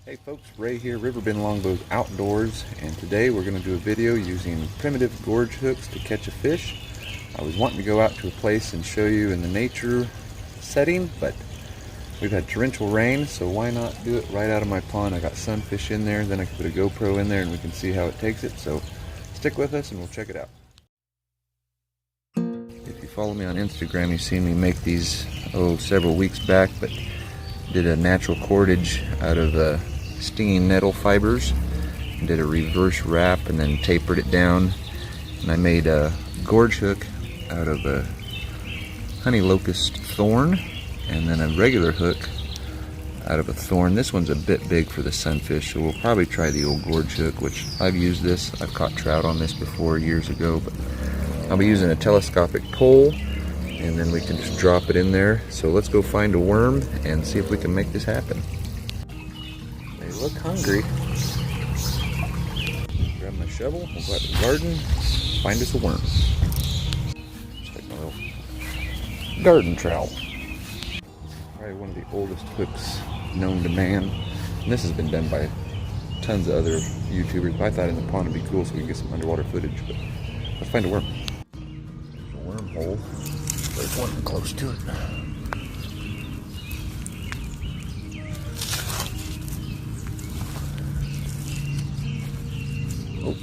Hey folks, Ray here, Riverbend Longbows Outdoors, and today we're going to do a video using primitive gorge hooks to catch a fish. I was wanting to go out to a place and show you in the nature setting, but we've had torrential rain, so why not do it right out of my pond. I got sunfish in there, then I can put a GoPro in there and we can see how it takes it, so stick with us and we'll check it out. If you follow me on Instagram, you've seen me make these several weeks back, but did a natural cordage out of stinging nettle fibers and did a reverse wrap and then tapered it down, and I made a gorge hook out of a honey locust thorn and then a regular hook out of a thorn. This one's a bit big for the sunfish, so we'll probably try the old gorge hook, which I've used this. I've caught trout on this before years ago, but I'll be using a telescopic pole and then we can just drop it in there. So let's go find a worm and see if we can make this happen. They look hungry. Grab my shovel, we'll go out to the garden, find us a worm. Just like my little garden trowel. Probably one of the oldest hooks known to man. And this has been done by tons of other YouTubers, but I thought in the pond would be cool so we can get some underwater footage. But let's find a worm. There's a wormhole. There's one close to it. Oh,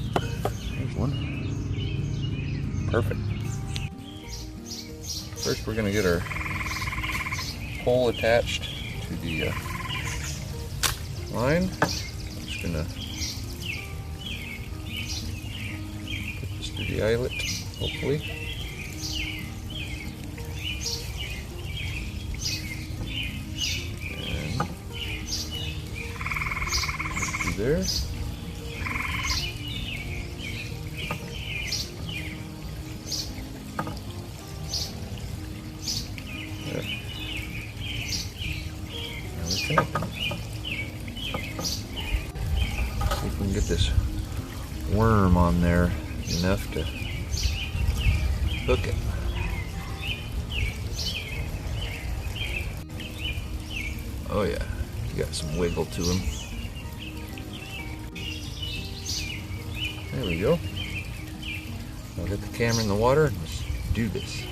there's one. Perfect. First we're going to get our pole attached to the line. I'm just going to put this through the eyelet, hopefully. There. There. Now we're connected. See if we can get this worm on there enough to hook it. Oh yeah, you got some wiggle to him. There we go. I'll get the camera in the water and let's do this.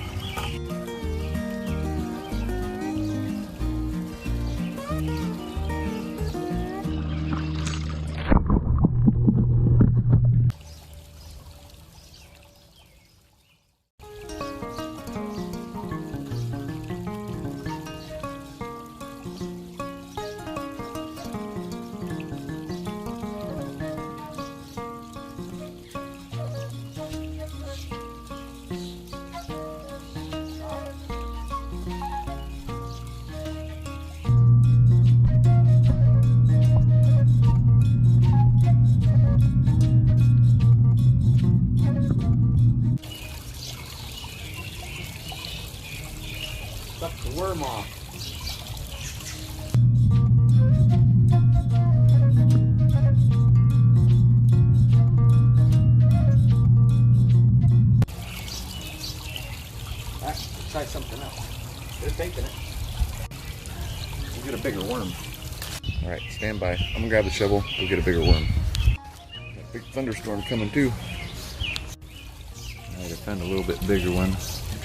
Suck the worm off. Let's try something else. They're taking it. We'll get a bigger worm. Alright, stand by. I'm gonna grab the shovel, we'll get a bigger worm. Got a big thunderstorm coming too. Alright, I found a little bit bigger one.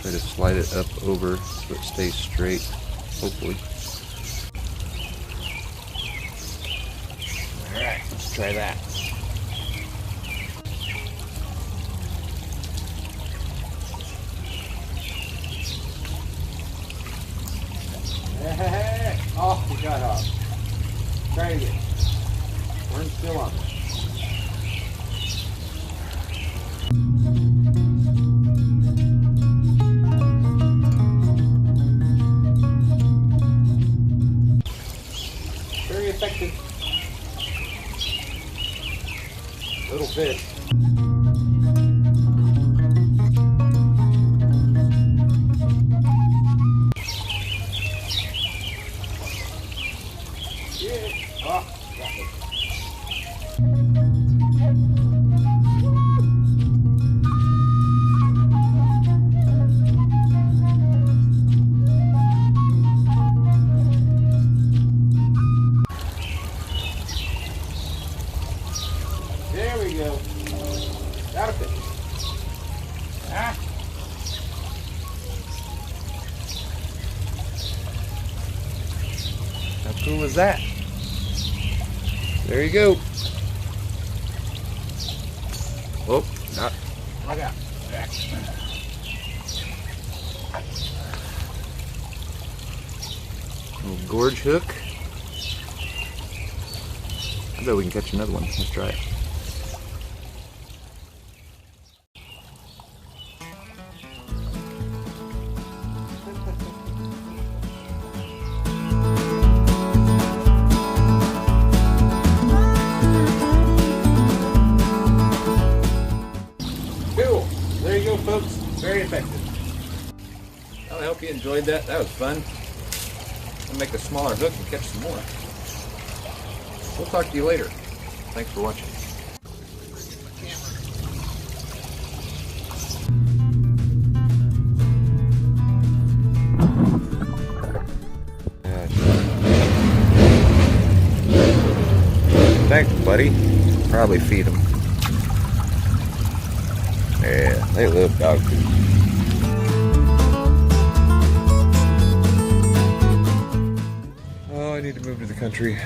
Try to slide it up over so it stays straight, hopefully. Alright, let's try that. Hey! Oh, we got off. Try it again. Worm's still on there. Very effective little fish. Yeah. Oh, got it. cool is that? There you go. Oh, not. Look out. Back. Little gorge hook. I bet we can catch another one. Let's try it. Cool. There you go, folks. Very effective. Well, I hope you enjoyed that. That was fun. I'll make a smaller hook and catch some more. We'll talk to you later. Thanks for watching. Thanks, buddy. Probably feed them. Yeah, they love dog food. Oh, I need to move to the country.